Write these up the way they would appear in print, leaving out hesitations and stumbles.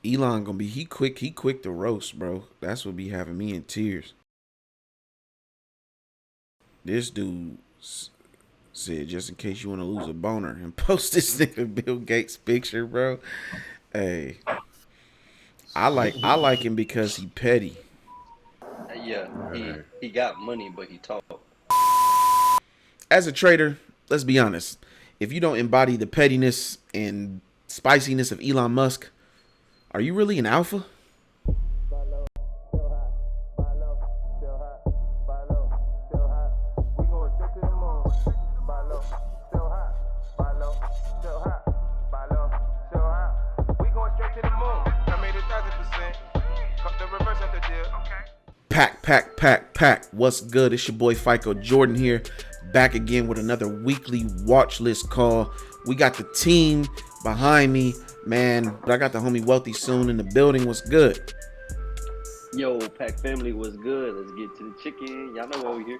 Elon gonna be he quick to roast, bro. That's what be having me in tears. This dude said just in case you want to lose a boner and post this nigga Bill Gates picture, bro. Hey, I like him because he petty. Yeah, he Right. he got money, but he talk. As a trader, let's be honest. If you don't embody the pettiness and spiciness of Elon Musk, are you really an alpha? Pack. What's good? It's your boy FICO Jordan here, back again with another weekly watch list call. We got the team behind me, man, but I got the homie Wealthy Soon in the building. What's good? Yo, Pack family was good. Let's get to the chicken. Y'all know why we here.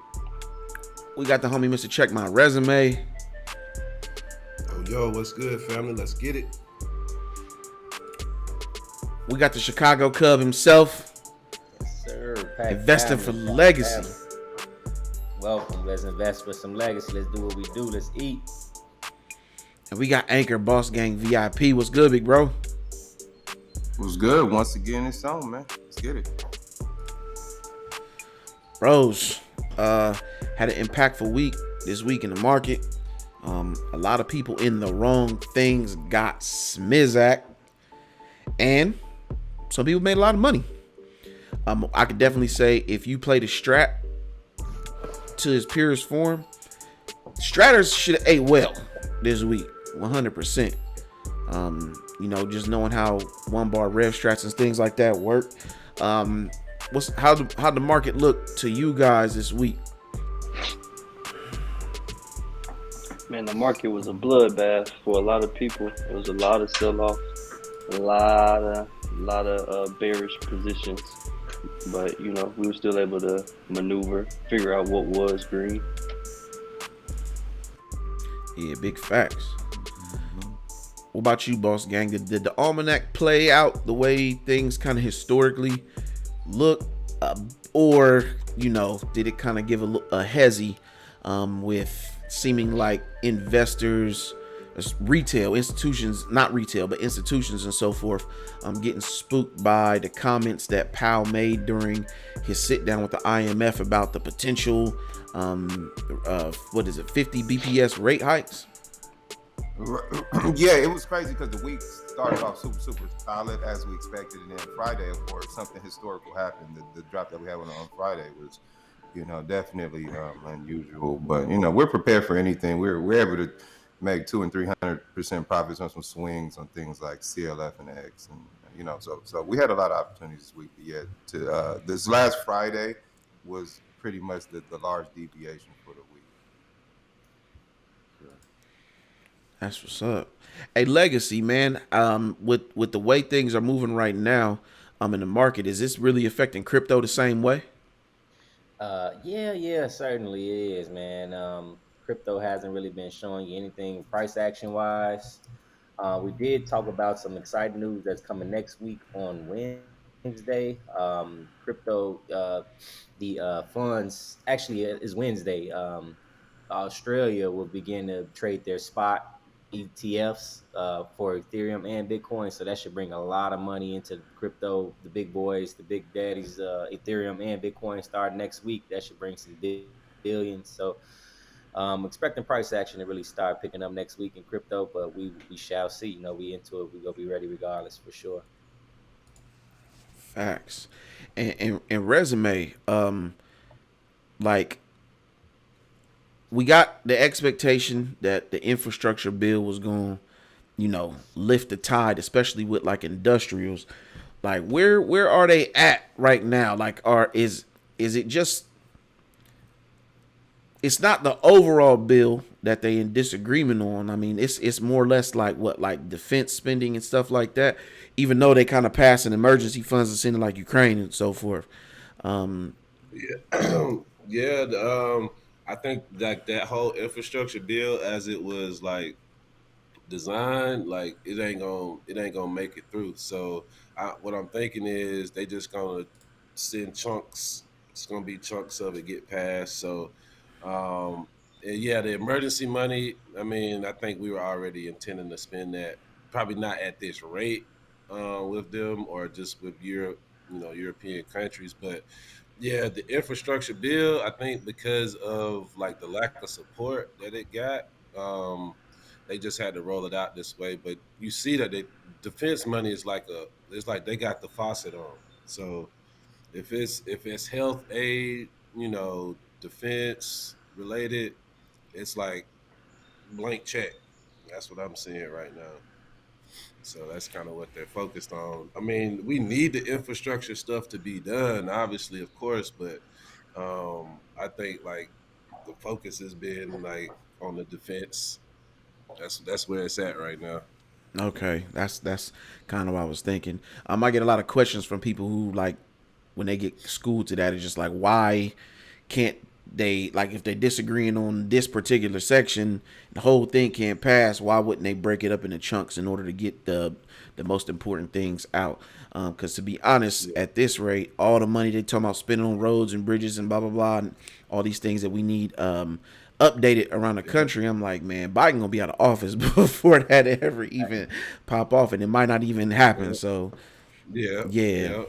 We got the homie Mr. Check My Resume. Yo, what's good, family? Let's get it. We got the Chicago Cub himself, Yes, sir. Pack investing for family, legacy. family. Welcome. Let's invest for some legacy. Let's do what we do. Let's eat. And we got Anchor Boss Gang VIP. What's good, big bro? Was good. Once again, it's on, man. Let's get it. Bros, had an impactful week this week in the market. A lot of people in the wrong things got smizzak, and some people made a lot of money. I could definitely say if you played a strat to his purest form, stratters should have ate well this week, 100%. Just knowing how one bar rev strats and things like that work. How the market look to you guys this week? Man, the market was a bloodbath for a lot of people. It was a lot of sell-off, a lot of bearish positions. But we were still able to maneuver, figure out what was green. Yeah, big facts. What about you, Boss Gang? Did the almanac play out the way things kind of historically look, or did it kind of give a hezzy with seeming like investors, retail institutions, not retail but institutions and so forth, getting spooked by the comments that Powell made during his sit down with the IMF about the potential 50 BPS rate hikes? Yeah, it was crazy because the week started off super solid as we expected, and then Friday, of course, something historical happened. The drop that we had on Friday was, definitely unusual. But we're prepared for anything. We're able to make 200% and 300% profits on some swings on things like CLF and X, and so we had a lot of opportunities this week. But yeah, this last Friday was pretty much the large deviation for the week. That's what's up. Hey, legacy, man. With the way things are moving right now, in the market, is this really affecting crypto the same way? Yeah, certainly it is, man. Crypto hasn't really been showing you anything price action wise. We did talk about some exciting news that's coming next week on Wednesday. Crypto, the funds actually is Wednesday. Australia will begin to trade their spot ETFs for Ethereum and Bitcoin. So that should bring a lot of money into crypto. The big boys, the big daddies, Ethereum and Bitcoin start next week. That should bring some billions. So expecting price action to really start picking up next week in crypto, but we shall see. We into it. We gonna be ready regardless for sure. Facts. And resume, like we got the expectation that the infrastructure bill was going, lift the tide, especially with like industrials. Like where are they at right now? Like is it just, it's not the overall bill that they in disagreement on. I mean, it's more or less like like defense spending and stuff like that. Even though they kind of passing emergency funds and sending like Ukraine and so forth. Yeah, yeah. I think like that whole infrastructure bill, as it was like design, like it ain't gonna make it through. So what I'm thinking is they just gonna send chunks. It's gonna be chunks of it get passed. So um, and yeah, the emergency money. I mean, I think we were already intending to spend that. Probably not at this rate with them or just with Europe, European countries, but yeah, the infrastructure bill, I think because of like the lack of support that it got, um, they just had to roll it out this way. But you see that the defense money is it's like they got the faucet on. So if it's health aid, defense related, it's like blank check. That's what I'm seeing right now. So that's kind of what they're focused on. I mean, we need the infrastructure stuff to be done, obviously, of course, but I think like the focus has been like on the defense. That's where it's at right now. Okay, that's kind of what I was thinking. I get a lot of questions from people who like when they get schooled to that. It's just like, why can't they, like, if they're disagreeing on this particular section, the whole thing can't pass. Why wouldn't they break it up into chunks in order to get the most important things out? Because to be honest, Yeah. at this rate, all the money they talking about spending on roads and bridges and blah blah blah, and all these things that we need updated around the Yeah. country, I'm like, man, Biden gonna be out of office before that ever even pop off, and it might not even happen. Yeah. So Yeah. yeah, Yeah.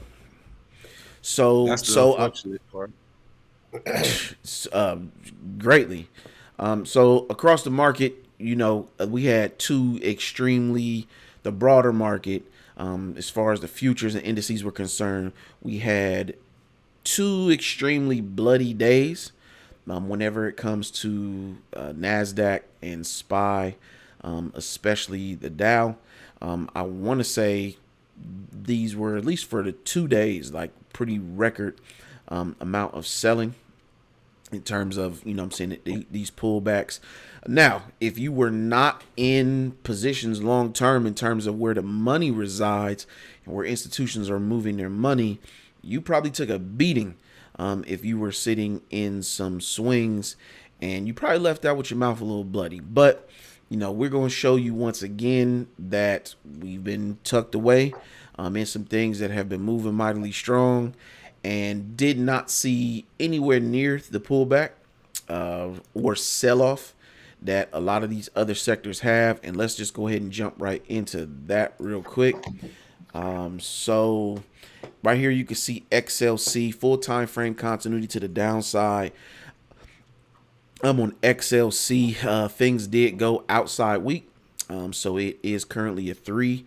so That's the so unfortunate part. uh, greatly. So across the market, we had two extremely, the broader market, as far as the futures and indices were concerned, we had two extremely bloody days. Whenever it comes to Nasdaq and SPY, especially the Dow, I want to say these were, at least for the 2 days, like pretty record amount of selling in terms of, I'm saying, these pullbacks. Now, if you were not in positions long term in terms of where the money resides and where institutions are moving their money, you probably took a beating if you were sitting in some swings, and you probably left out with your mouth a little bloody. But we're going to show you once again that we've been tucked away in some things that have been moving mightily strong, and did not see anywhere near the pullback or sell-off that a lot of these other sectors have. And let's just go ahead and jump right into that real quick. So right here you can see XLC, full time frame continuity to the downside. I'm on XLC. Things did go outside week. So it is currently a 3.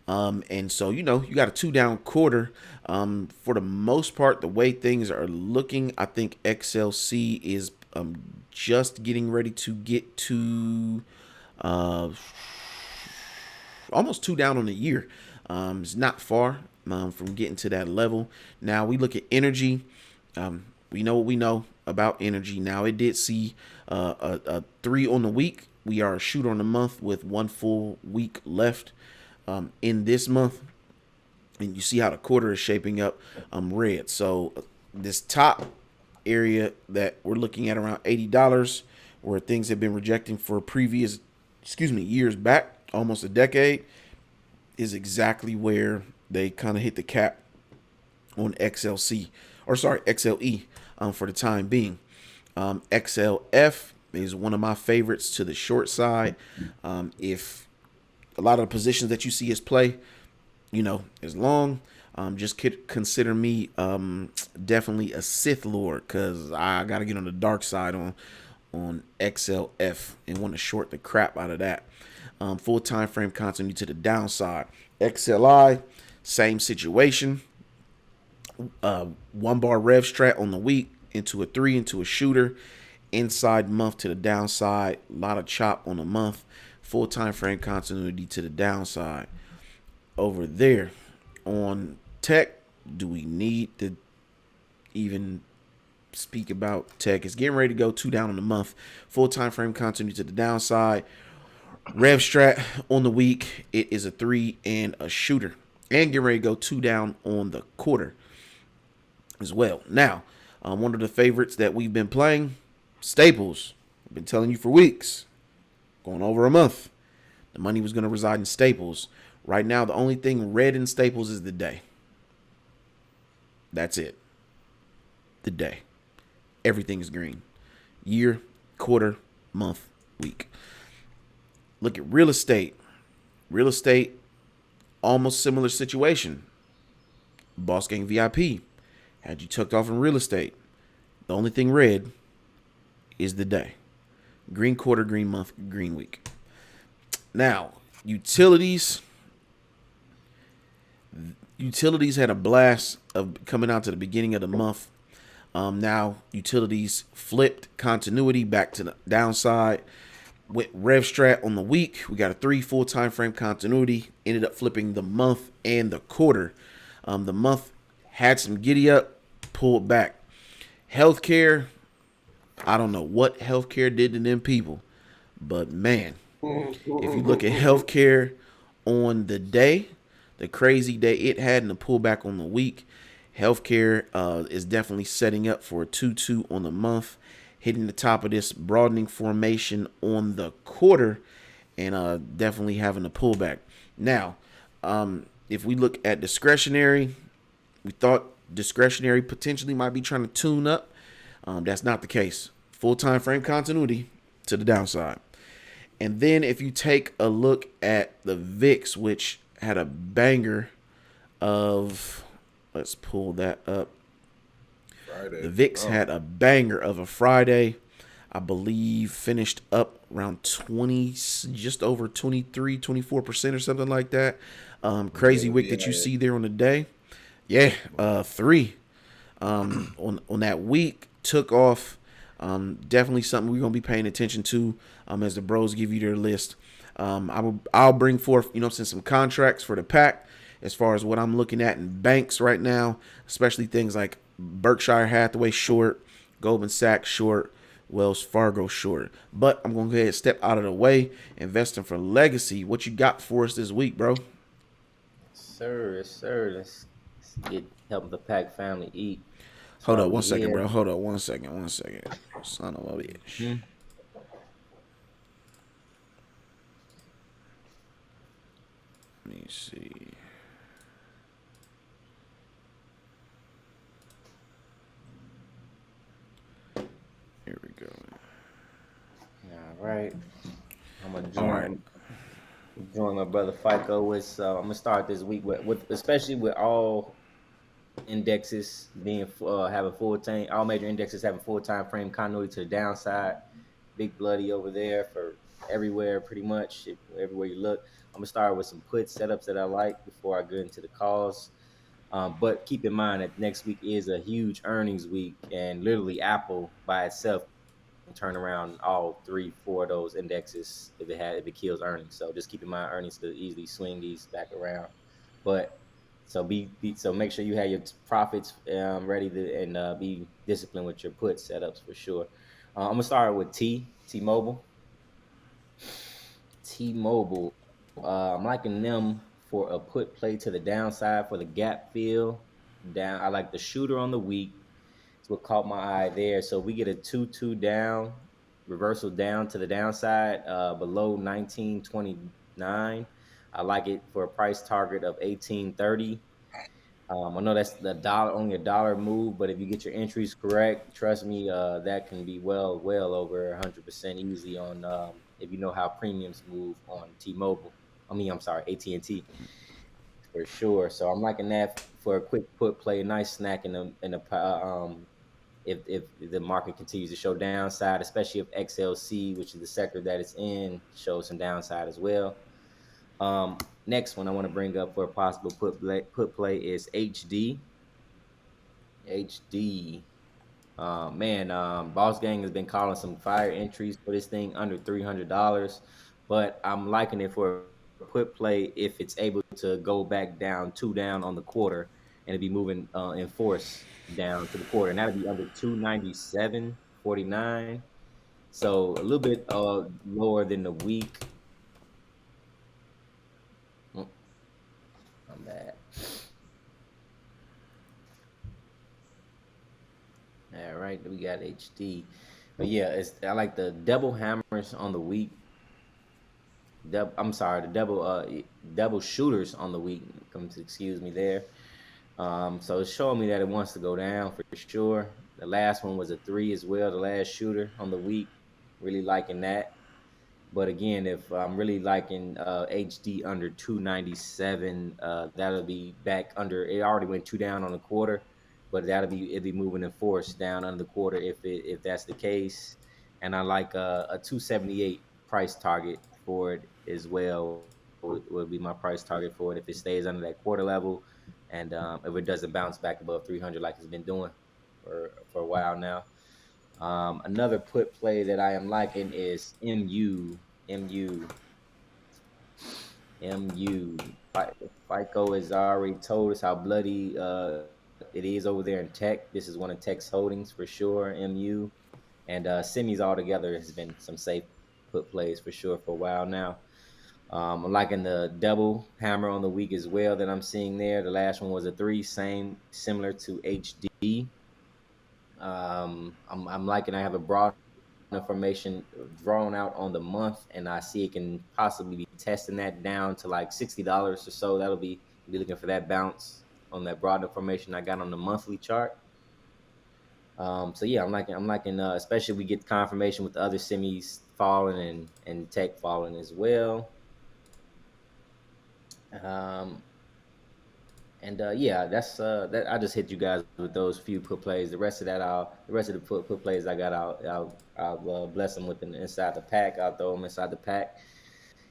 And so, you got a 2 down quarter. For the most part, the way things are looking, I think XLC is just getting ready to get to almost 2 down on the year. It's not far from getting to that level. Now we look at energy. We know what we know about energy. Now it did see a 3 on the week. We are a shoot on the month with 1 full week left in this month. And you see how the quarter is shaping up red. So this top area that we're looking at around $80, where things have been rejecting for previous, years back, almost a decade, is exactly where they kind of hit the cap on XLE for the time being. XLF is one of my favorites to the short side. If a lot of the positions that you see us play, is long, just consider me definitely a Sith Lord, because I got to get on the dark side on XLF and want to short the crap out of that. Full time frame continuity to the downside. XLI, same situation. 1 bar rev strat on the week into a 3, into a shooter. Inside month to the downside. A lot of chop on the month. Full time frame continuity to the downside. Over there on tech, do we need to even speak about tech? It's getting ready to go 2 down on the month. Full time frame continuity to the downside. Rev strat on the week, it is a 3 and a shooter, and getting ready to go 2 down on the quarter as well. Now, one of the favorites that we've been playing, staples. I've been telling you for weeks, going over a month. The money was going to reside in staples. Right now, the only thing red in staples is the day. That's it. The day. Everything is green. Year, quarter, month, week. Look at real estate. Real estate, almost similar situation. Boss Gang VIP had you tucked off in real estate. The only thing red is the day. Green quarter, green month, green week. Now, utilities. Utilities had a blast of coming out to the beginning of the month. Now, utilities flipped continuity back to the downside. Went RevStrat on the week. We got a 3 full time frame continuity. Ended up flipping the month and the quarter. The month had some giddy up, pulled back. Healthcare, I don't know what healthcare did to them people, but man, if you look at healthcare on the day, the crazy day it had and the pullback on the week, healthcare is definitely setting up for a 2-2 on the month, hitting the top of this broadening formation on the quarter, and definitely having a pullback. Now, if we look at discretionary, we thought discretionary potentially might be trying to tune up. That's not the case. Full time frame continuity to the downside. And then if you take a look at the Vixx, which had a banger of, let's pull that up. Friday. The Vixx had a banger of a Friday. I believe finished up around 20, just over 23, 24% or something like that. Crazy wick that you see there on the day. Yeah, 3 on that week took off. Definitely something we're gonna be paying attention to as the bros give you their list. I'll bring forth, some contracts for the pack as far as what I'm looking at in banks right now, especially things like Berkshire Hathaway short, Goldman Sachs short, Wells Fargo short. But I'm gonna go ahead and step out of the way, investing for legacy. What you got for us this week, bro? Sir, yes, sir. Let's get help the pack family eat. Hold Start up over one second, here. bro. Hold up one second. Son of a bitch. Let me see. Here we go. All right. I'm gonna All right. join my brother FICO with. I'm gonna start this week with especially with all indexes being having full time, all major indexes having full time frame continuity to the downside. Big bloody over there for everywhere, pretty much everywhere you look. I'm gonna start with some put setups that I like before I get into the calls. But keep in mind that next week is a huge earnings week, and literally Apple by itself can turn around all 3, 4 of those indexes if it kills earnings. So just keep in mind earnings could easily swing these back around. But so so make sure you have your profits ready to and be disciplined with your put setups for sure. I'm gonna start with T-Mobile. T-Mobile. I'm liking them for a put play to the downside for the gap fill down. I like the shooter on the week. It's what caught my eye there. So we get a 2-2 down, reversal down to the downside below 1929. I like it for a price target of 1830. I know that's only a dollar move, but if you get your entries correct, trust me, that can be well over 100% easily on if you know how premiums move on T-Mobile. I'm sorry, AT&T for sure. So I'm liking that for a quick put play, nice snack if the market continues to show downside, especially if XLC, which is the sector that it's in, shows some downside as well. Next one I want to bring up for a possible put play is HD. HD. Boss Gang has been calling some fire entries for this thing under $300, but I'm liking it for a put play if it's able to go back down 2 down on the quarter and it'd be moving in force down to the quarter, and that'd be under 297.49. So a little bit lower than the week. Oh, I'm bad. All right, we got HD. But yeah, I like the double hammers on the week. I'm sorry, the double shooters on the week. Excuse me there. So it's showing me that it wants to go down for sure. The last one was a three as well. The last shooter on the week, really liking that. But again, if I'm really liking HD under 297, that'll be back under. It already went two down on the quarter, but it'll be moving in force down under the quarter if that's the case. And I like a 278 price target for it as well. Would be my price target for it if it stays under that quarter level, and if it doesn't bounce back above 300 like it's been doing for a while now. Another put play that I am liking is MU. MU. FICO has already told us how bloody it is over there in Tech. This is one of Tech's holdings for sure. MU and semis altogether has been some safe put plays for sure for a while now. I'm liking the double hammer on the week as well that I'm seeing there. The last one was a three, same similar to HD. I'm liking. I have a broad information drawn out on the month, and I see it can possibly be testing that down to like $60 or so. That'll be looking for that bounce on that broad information I got on the monthly chart. So yeah, I'm liking, especially if we get confirmation with the other semis falling and tech falling as well. Um, And yeah, that's that. I just hit you guys with those few put plays. The rest of the put plays I got I'll bless them with the inside the pack. I'll throw them inside the pack.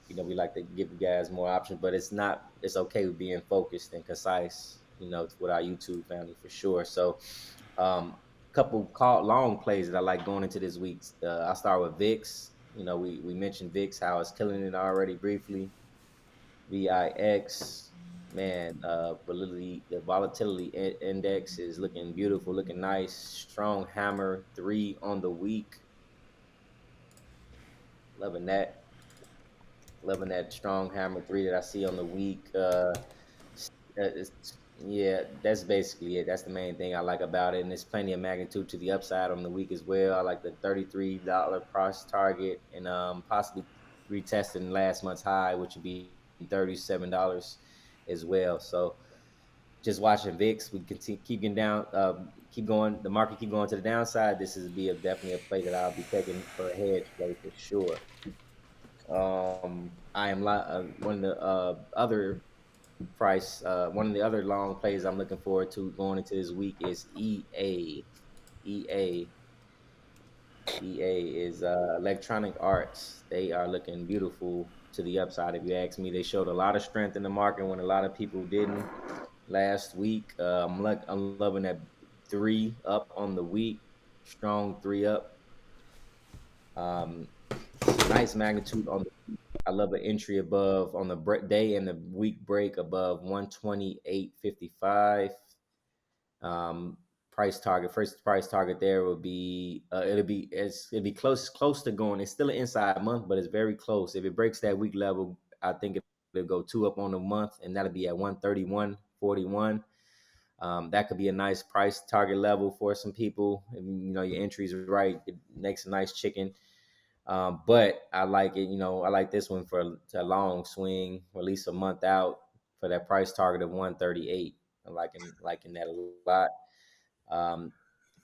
We like to give you guys more options, but it's okay with being focused and concise. With our YouTube family for sure. So, couple long plays that I like going into this week. I'll start with Vixx. We mentioned Vixx, how it's killing it already briefly. VIX, man, the volatility index is looking beautiful, looking nice. Strong hammer three on the week. Loving that. Loving that strong hammer three that I see on the week. Yeah, that's basically it. That's the main thing I like about it, and there's plenty of magnitude to the upside on the week as well. I like the $33 price target, and possibly retesting last month's high, which would be $37 as well. So just watching VIX, we continue keeping down, keep going. The market keep going to the downside. This is definitely a play that I'll be taking for a hedge play for sure. I am one of the one of the other long plays I'm looking forward to going into this week is EA. EA. EA is Electronic Arts. They are looking beautiful to the upside. If you ask me, they showed a lot of strength in the market when a lot of people didn't last week. I'm loving that three up on the week, strong three up. Um, nice magnitude on the. I love an entry above on the day and the week break above 128.55. Um, first price target there will be it'll be close to going. It's still an inside month, but it's very close. If it breaks that week level, I think it'll go two up on the month, and that'll be at 131.41. That could be a nice price target level for some people. If, your entries are right, it makes a nice chicken. But I like it. I like this one for a long swing, or at least a month out for that price target of 138. I'm liking that a lot. Um,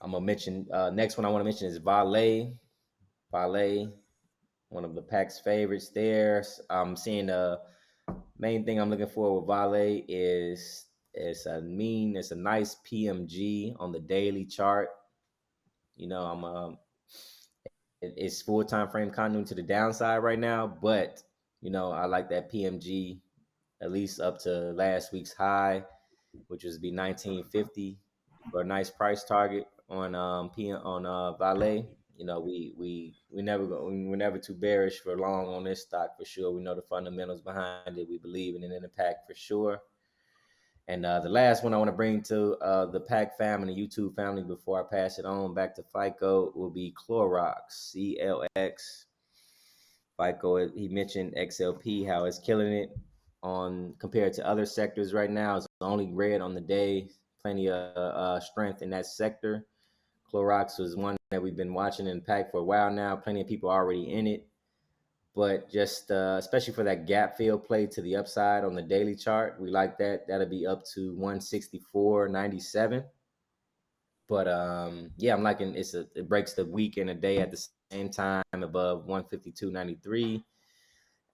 I'm gonna mention next one I want to mention is Valet. Valet, one of the pack's favorites there. I'm seeing the main thing I'm looking for with Valet is it's a nice PMG on the daily chart. I'm it's full time frame continuing to the downside right now, but I like that PMG at least up to last week's high, which was be 1950 for a nice price target on Valet. We're never too bearish for long on this stock for sure. We know the fundamentals behind it. We believe in it in the pack for sure. And the last one I want to bring to the pack family, YouTube family, before I pass it on back to FICO will be Clorox, CLX. FICO, he mentioned XLP, how it's killing it on compared to other sectors right now. It's only red on the day. Plenty of strength in that sector. Clorox was one that we've been watching in pack for a while now. Plenty of people already in it. but just especially for that gap fill play to the upside on the daily chart, we like that. That'll be up to 164.97. But yeah, I'm liking it breaks the week and a day at the same time above 152.93.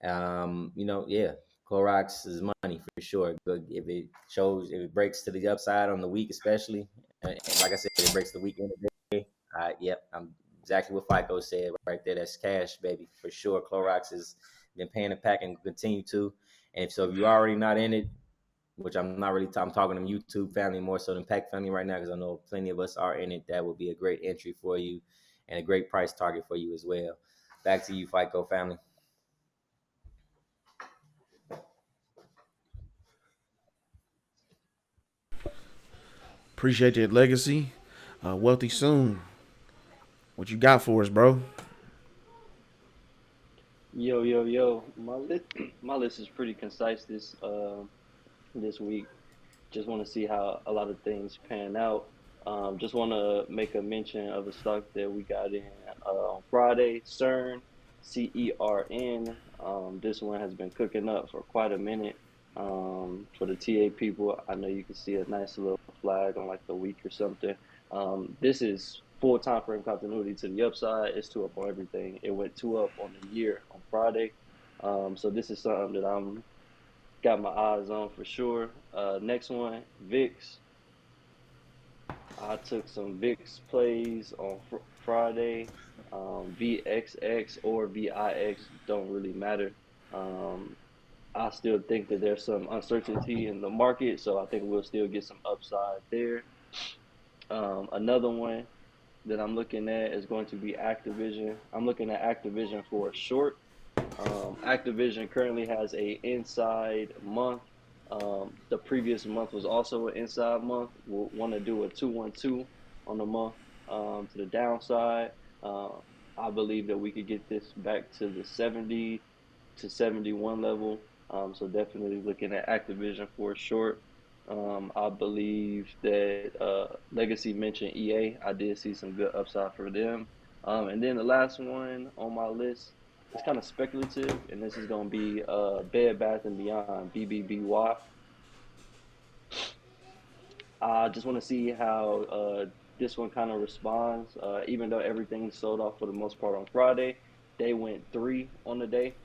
Yeah, Clorox is money for sure. But if it breaks to the upside on the week, especially, and like I said, it breaks the week in a day. Yep, I'm exactly what FICO said right there. That's cash, baby, for sure. Clorox has been paying the pack and continue to. And if you're already not in it, which I'm not really, I'm talking to YouTube family more so than Pack family right now, because I know plenty of us are in it. That would be a great entry for you and a great price target for you as well. Back to you, FICO family. Appreciate that legacy. Wealthy soon. What you got for us, bro? Yo, yo, yo. My list is pretty concise this week. Just want to see how a lot of things pan out. Just want to make a mention of a stock that we got in on Friday, CERN. This one has been cooking up for quite a minute. For the TA people, I know you can see a nice little flag on like the week or something. This is full time frame continuity to the upside. It's two up on everything. It went two up on the year on Friday. So this is something that I'm got my eyes on for sure. Next one, Vixx. I took some Vixx plays on Friday. VXX or VIX don't really matter. Um, I still think that there's some uncertainty in the market, so I think we'll still get some upside there. Another one that I'm looking at is going to be Activision. I'm looking at Activision for a short. Activision currently has a inside month. The previous month was also an inside month. We'll want to do a 2-1-2 on the month to the downside. Uh, I believe that we could get this back to the 70 to 71 level. So definitely looking at Activision for a short. I believe that Legacy mentioned EA. I did see some good upside for them. And then the last one on my list is kind of speculative, and this is going to be Bed Bath and Beyond BBBY. I just want to see how this one kind of responds. Even though everything sold off for the most part on Friday, they went three on the day.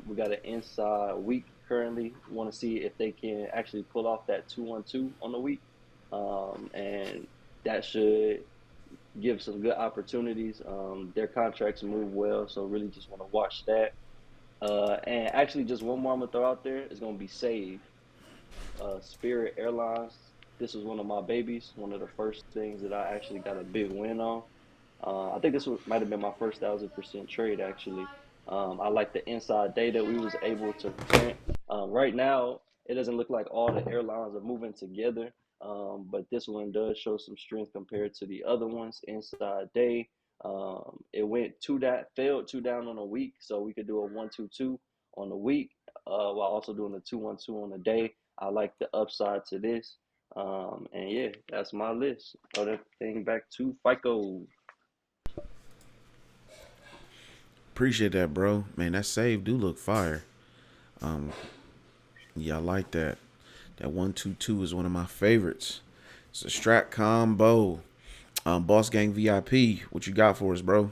We got an inside week currently. Want to see if they can actually pull off that 2-1-2 on the week, and that should give some good opportunities. Their contracts move well, so really just want to watch that. And actually, just one more I'm gonna throw out there is gonna be Save. Spirit Airlines. This was one of my babies, one of the first things that I actually got a big win on. I think might have been my first 1,000% trade actually. I like the inside data we was able to print. Right now, it doesn't look like all the airlines are moving together, but this one does show some strength compared to the other ones. Inside day, it went failed two down on a week, so we could do a 1-2-2 on the week, while also doing a 2-1-2 on the day. I like the upside to this. And yeah, that's my list. Throw that thing back to FICO. Appreciate that, bro. Man, that save do look fire. Um, yeah, I like that. That 1-2-2 is one of my favorites. It's a strat combo. Boss Gang VIP. What you got for us, bro?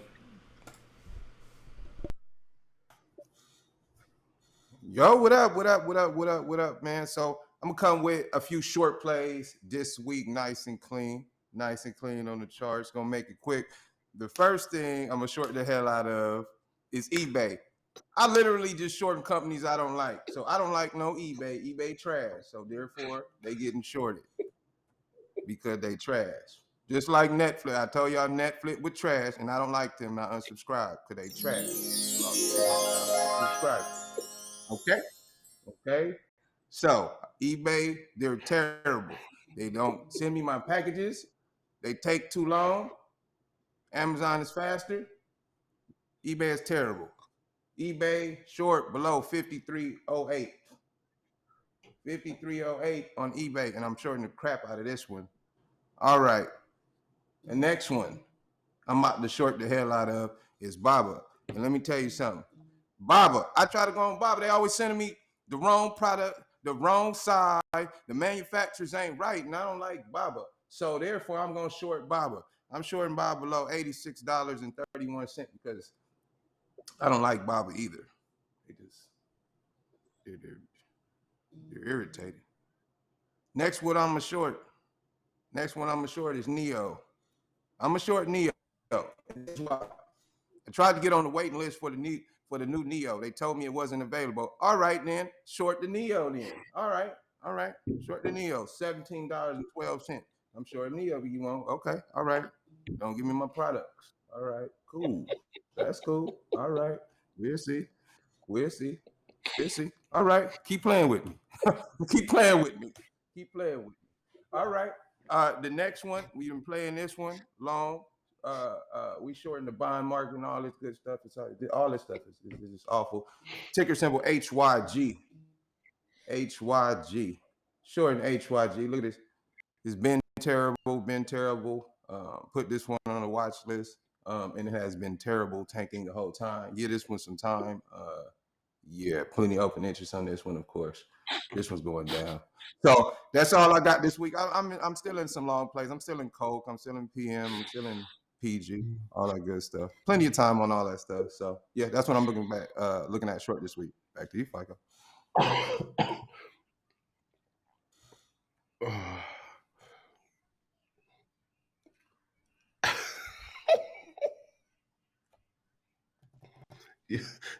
Yo, what up? What up? What up? What up? What up, man? So I'm gonna come with a few short plays this week, nice and clean on the charts. Gonna make it quick. The first thing I'm gonna short the hell out of is eBay. I literally just shorten companies I don't like. So I don't like no eBay. eBay trash. So therefore, they getting shorted because they trash. Just like Netflix. I told y'all Netflix with trash, and I don't like them. I unsubscribe because they trash. Unsubscribe. Okay. Okay. So eBay, they're terrible. They don't send me my packages. They take too long. Amazon is faster. eBay is terrible. eBay short below 53.08. 53.08 on eBay, and I'm shorting the crap out of this one. All right. The next one I'm about to short the hell out of is Baba. And let me tell you something. Baba. I try to go on Baba. They always sending me the wrong product, the wrong side. The manufacturers ain't right, and I don't like Baba. So therefore, I'm gonna short Baba. I'm shorting Baba below $86.31 because I don't like Baba either. They just they're irritated. Next one I'm gonna short. Next one I'm gonna short is Neo. I'm gonna short Neo. I tried to get on the waiting list for the new Neo. They told me it wasn't available. All right, then short the Neo. Then all right, short the Neo. $17.12. I'm short Neo. You want? Okay, all right. Don't give me my products. All right, cool. That's cool. All right, we'll see. We'll see. We'll see. All right, keep playing with me. Keep playing with me. Keep playing with me. All right. The next one, we've been playing this one long. We shorten the bond market and all this good stuff. All this stuff is just awful. Ticker symbol HYG. HYG. Shorten HYG. Look at this. It's been terrible. Been terrible. Put this one on the watch list. And it has been terrible, tanking the whole time. Give this one some time. Yeah, plenty open interest on this one, of course. This one's going down. So that's all I got this week. I'm still in some long plays. I'm still in Coke. I'm still in PM. I'm still in PG. All that good stuff. Plenty of time on all that stuff. So yeah, that's what I'm looking at short this week. Back to you, FICO.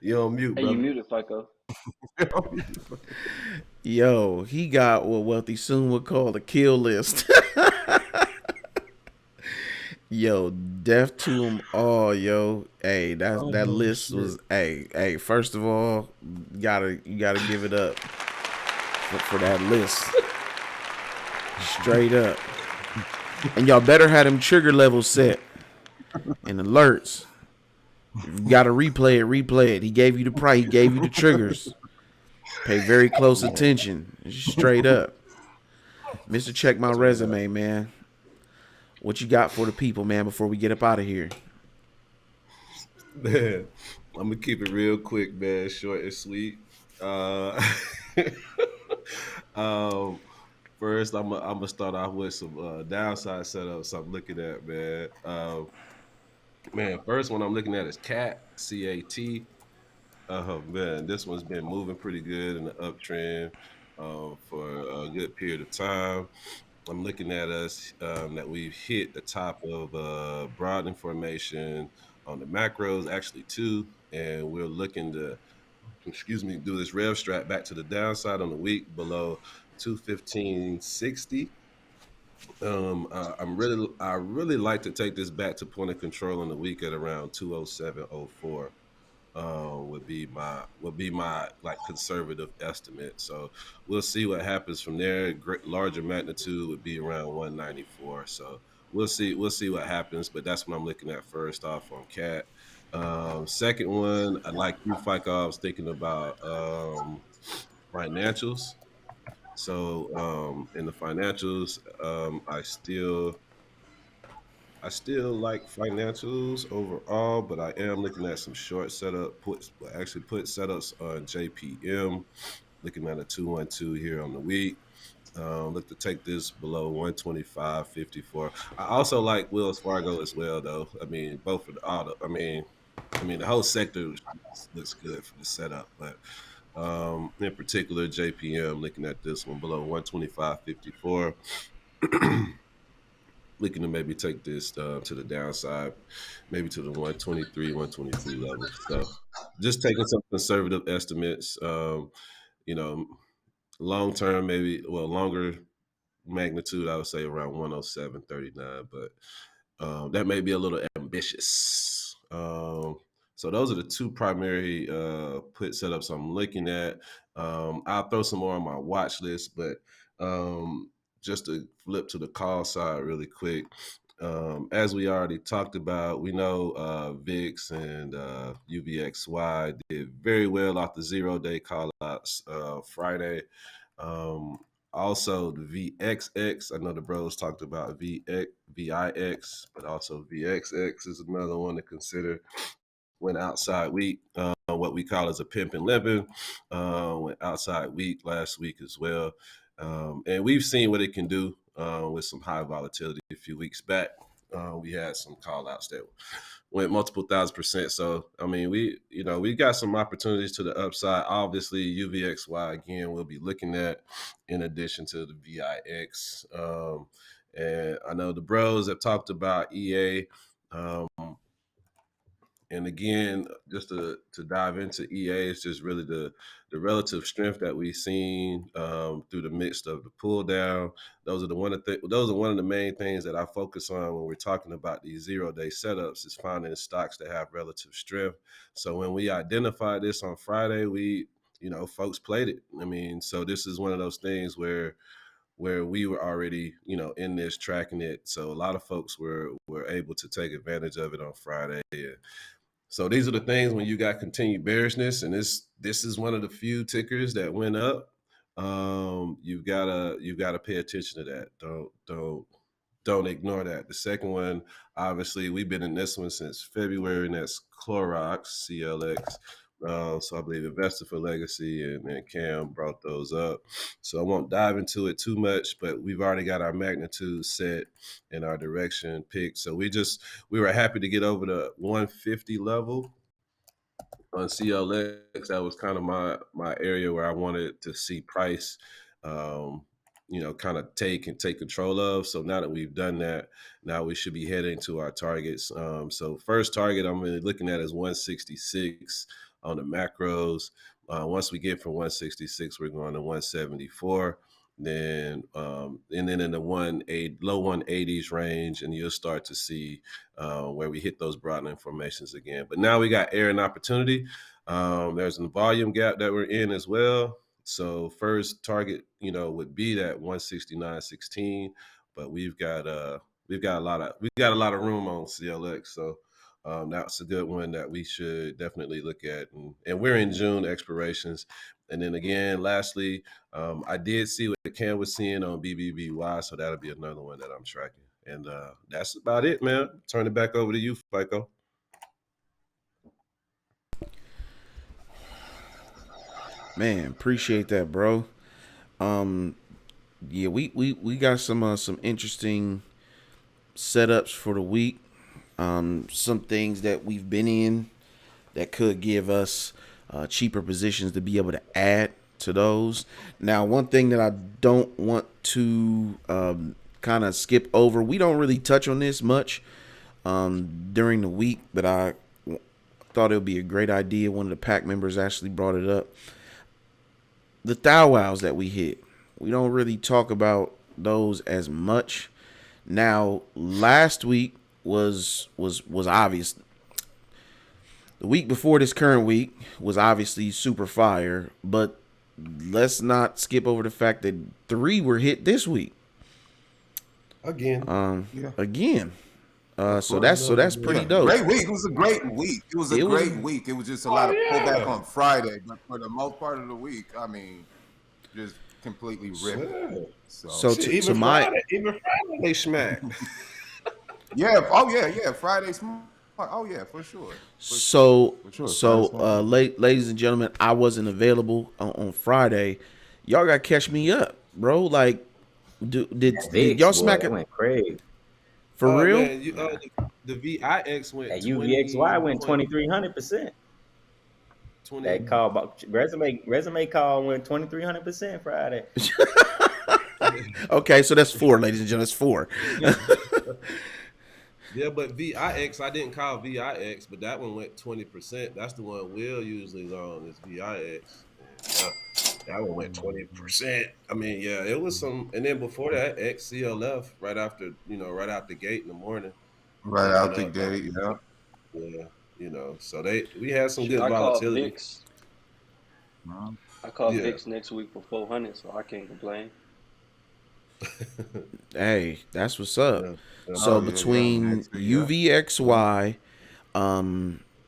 You're on mute, Hey, you brother. muted, FICO. Yo, he got what Wealthy soon would call the kill list. Yo, death to them all, yo. Hey, that list was hey. First of all, you gotta give it up for that list, straight up. And y'all better have them trigger levels set and alerts. You gotta replay it. He gave you the price. He gave you the triggers. Pay very close attention, straight up. Mr. Check my resume, man. What you got for the people, man, before we get up out of here? Man, I'm gonna keep it real quick, man, short and sweet. First, I'm gonna start off with some downside setups I'm looking at, man. Man, first one I'm looking at is CAT. Man, this one's been moving pretty good in the uptrend for a good period of time. I'm looking at us that we've hit the top of broadening formation on the macros, actually too, and we're looking to, do this rev strap back to the downside on the week below 215.60. I really like to take this back to point of control on the week at around 207.04. Would be my like conservative estimate. So we'll see what happens from there. Larger magnitude would be around 194. So we'll see what happens. But that's what I'm looking at first off on CAT. Second one, I like you, FICO. I was thinking about financials. So in the financials, I still like financials overall, but I am looking at some short put setups on JPM, looking at a 212 here on the week. Look to take this below 125.54. I also like Wells Fargo as well, though. I mean, both for the auto. I mean, the whole sector looks good for the setup, but in particular, JPM, looking at this one below 125.54. Looking to maybe take this to the downside, maybe to the 123 level. So just taking some conservative estimates, long term, longer magnitude, I would say around 107.39, but that may be a little ambitious. So those are the two primary put setups I'm looking at. I'll throw some more on my watch list, but just to flip to the call side really quick. As we already talked about, we know Vixx and UVXY did very well off the 0-day call outs Friday. Also, the VXX, I know the bros talked about VIX, but also VXX is another one to consider went outside week. What we call as a pimp and limping went outside week last week as well, and we've seen what it can do with some high volatility a few weeks back. We had some call outs that went multiple 1,000%. So I mean, we got some opportunities to the upside. Obviously, UVXY again we'll be looking at in addition to the VIX. And I know the bros have talked about EA. Um, and again, just to dive into EA, it's just really the relative strength that we've seen through the midst of the pull down. Those are one of the main things that I focus on when we're talking about these 0-day setups is finding stocks that have relative strength. So when we identified this on Friday, folks played it. I mean, so this is one of those things where we were already, in this tracking it. So a lot of folks were able to take advantage of it on Friday. So these are the things when you got continued bearishness, and this is one of the few tickers that went up. You've gotta pay attention to that. Don't ignore that. The second one, obviously, we've been in this one since February, and that's Clorox, CLX. So I believe Investor for Legacy and Cam brought those up. So I won't dive into it too much, but we've already got our magnitude set and our direction picked. So we were happy to get over the 150 level on CLX. That was kind of my area where I wanted to see price, kind of take control of. So now that we've done that, now we should be heading to our targets. So first target I'm really looking at is 166 on the macros. Once we get from 166, we're going to 174. Then and then in the low 180s range, and you'll start to see where we hit those broadening formations again. But now we got air and opportunity. There's a volume gap that we're in as well. So first target, would be that 169.16, but we've got a lot of room on CLX. So that's a good one that we should definitely look at. And we're in June expirations. And then again, lastly, I did see what Cam was seeing on BBBY, so that'll be another one that I'm tracking. And that's about it, man. Turn it back over to you, FICO. Man, appreciate that, bro. Yeah, we got some interesting setups for the week. Some things that we've been in that could give us cheaper positions to be able to add to those. Now, one thing that I don't want to kind of skip over, we don't really touch on this much during the week, but I thought it would be a great idea. One of the pack members actually brought it up. The thou wows that we hit, we don't really talk about those as much. Now, last week was obvious. The week before this current week was obviously super fire, but let's not skip over the fact that 3 were hit this week. Again. Again. So that's pretty dope. Great week. It was a great week. It was a great week. It was just a lot of pullback on Friday, but for the most part of the week, I mean, just completely ripped. So to even my Friday they smack. Yeah. Oh yeah. Friday smart. Oh yeah, for sure. Ladies and gentlemen, I wasn't available on Friday. Y'all gotta catch me up, bro. Like, did y'all smack it? Went crazy. For real? Man, the VIX went. That UVXY went 2,300%. That call about resume call went 2,300% Friday. Okay, so that's 4, ladies and gentlemen. That's 4. Yeah, but VIX, I didn't call VIX, but that one went 20%. That's the one Will usually is on, is VIX. That one went 20%. I mean, yeah, it was some. And then before that, XCLF right after the gate in the morning. Right out the gate, yeah. So we had some good volatility. I call Vixx next week for 400, so I can't complain. Hey, that's what's up. Yeah. So between UVXY,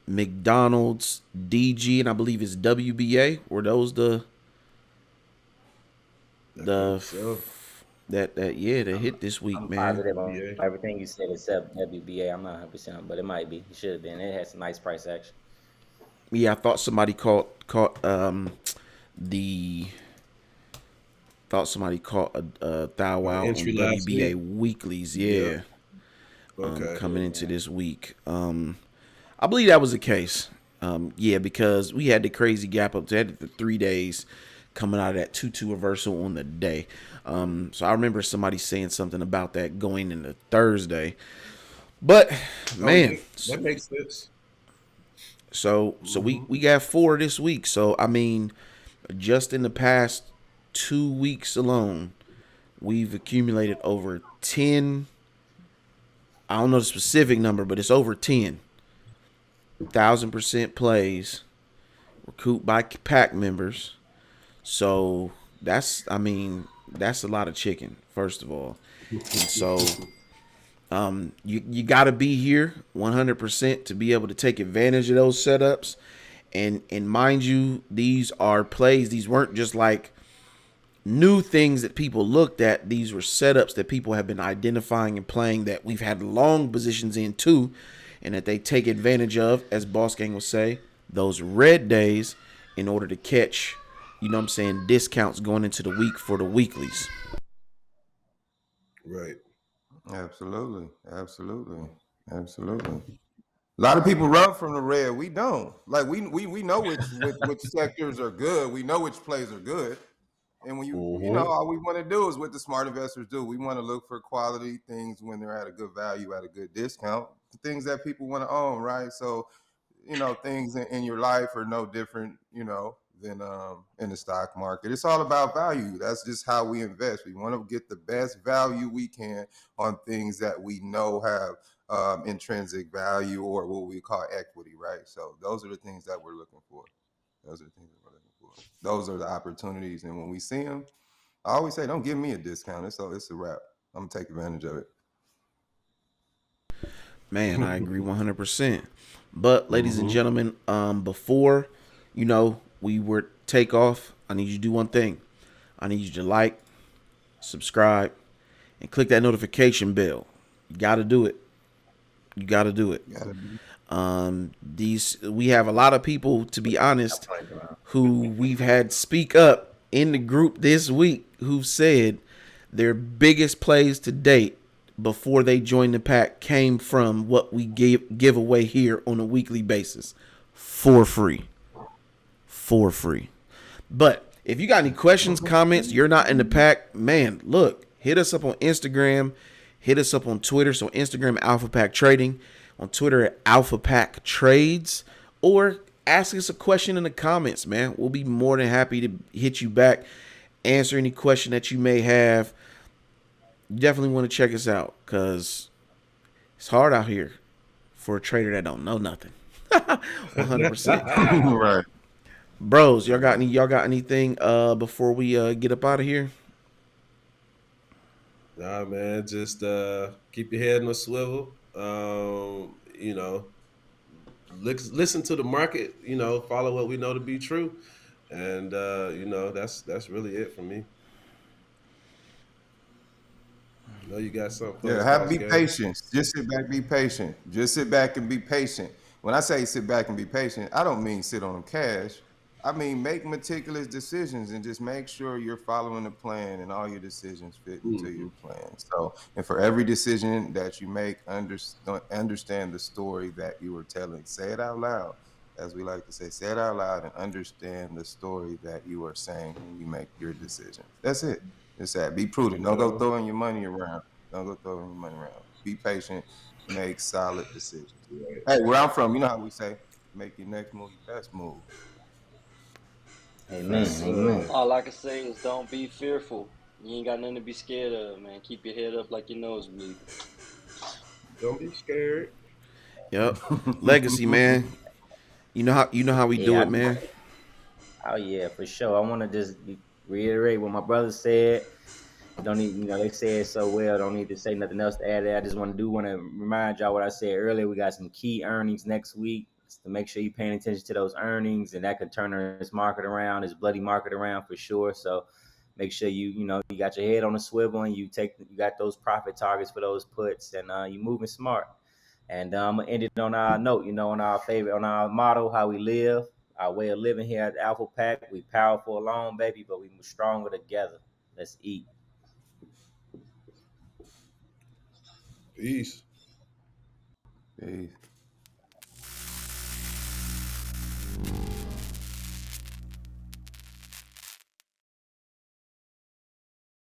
McDonald's, DG, and I believe it's WBA, were those that hit this week, I'm man. positive on everything you said except WBA. I'm not 100%, but it might be. It should have been. It had some nice price action. Yeah, I thought somebody caught the thought somebody caught a thou out Entry on last WBA week. weeklies. Yep. Yeah, Okay. coming into this week. I believe that was the case. Yeah, because we had the crazy gap up to the 3 days coming out of that 2-2 reversal on the day. So I remember somebody saying something about that going into Thursday. But Oh man, yeah, that makes sense. so we got 4 this week. So I mean, just in the past 2 weeks alone, we've accumulated over 10. I don't know the specific number, but it's over 10,000% plays recouped by pack members. So I mean, that's a lot of chicken, first of all. And so you got to be here 100% to be able to take advantage of those setups. And mind you, these are plays. These weren't just like new things that people looked at. These were setups that people have been identifying and playing that we've had long positions in too, and that they take advantage of, as Boss Gang would say, those red days in order to catch, you know what I'm saying, discounts going into the week for the weeklies. Right. Absolutely, absolutely, absolutely. A lot of people run from the red. We don't. Like we know which sectors are good. We know which plays are good. And when you know, all we want to do is what the smart investors do. We want to look for quality things when they're at a good value, at a good discount, things that people want to own, right? So, things in your life are no different, than in the stock market. It's all about value. That's just how we invest. We want to get the best value we can on things that we know have intrinsic value, or what we call equity, right? So those are the things that we're looking for. Those are the things that we're looking for. Those are the opportunities, and when we see them, I always say, "Don't give me a discount. It's a wrap. I'm gonna take advantage of it." Man, I agree 100%. But ladies and gentlemen, before we were take off, I need you to do one thing. I need you to like, subscribe, and click that notification bell. You got to do it. You got to do it. These we have a lot of people, to be honest, who we've had speak up in the group this week who've said their biggest plays to date before they joined the pack came from what we give away here on a weekly basis for free. For free. But if you got any questions, comments, you're not in the pack, man, look, hit us up on Instagram, hit us up on Twitter. So Instagram, Alpha Pack Trading, on Twitter at Alpha Pack Trades, or ask us a question in the comments, man. We'll be more than happy to hit you back, answer any question that you may have. You definitely want to check us out, because it's hard out here for a trader that don't know nothing. 100%. Right. Bros, y'all got anything before we get up out of here? Nah, man, just keep your head on a swivel. Listen to the market. Follow what we know to be true, and that's really it for me. I know you got something for Yeah, us, have boss be gang. patient. Just sit back, be patient. Just sit back and be patient. When I say sit back and be patient, I don't mean sit on cash. I mean make meticulous decisions and just make sure you're following the plan and all your decisions fit into your plan. So, and for every decision that you make, understand the story that you were telling. Say it out loud, as we like to say it out loud, and understand the story that you are saying when you make your decisions. That's it. It's that. Be prudent. Don't go throwing your money around. Don't go throwing your money around. Be patient. Make solid decisions. Hey, where I'm from, you know how we say, make your next move your best move. Amen. Amen. All I can say is don't be fearful. You ain't got nothing to be scared of, man. Keep your head up like your nose bleeding. Don't be scared. Yep. Legacy, man. You know how we do Yeah. it, man. Oh yeah, for sure. I want to just reiterate what my brother said. Don't need, they say it so well. Don't need to say nothing else to add. I just want to remind y'all what I said earlier. We got some key earnings next week, to make sure you're paying attention to those earnings, and that could turn this market around, this bloody market around for sure. So make sure you got your head on a swivel, and you got those profit targets for those puts, and you moving smart. And I'm gonna end it on our note, on our favorite, on our motto, how we live, our way of living here at the Alpha Pack. We powerful alone, baby, but we stronger together. Let's eat. Peace. Peace.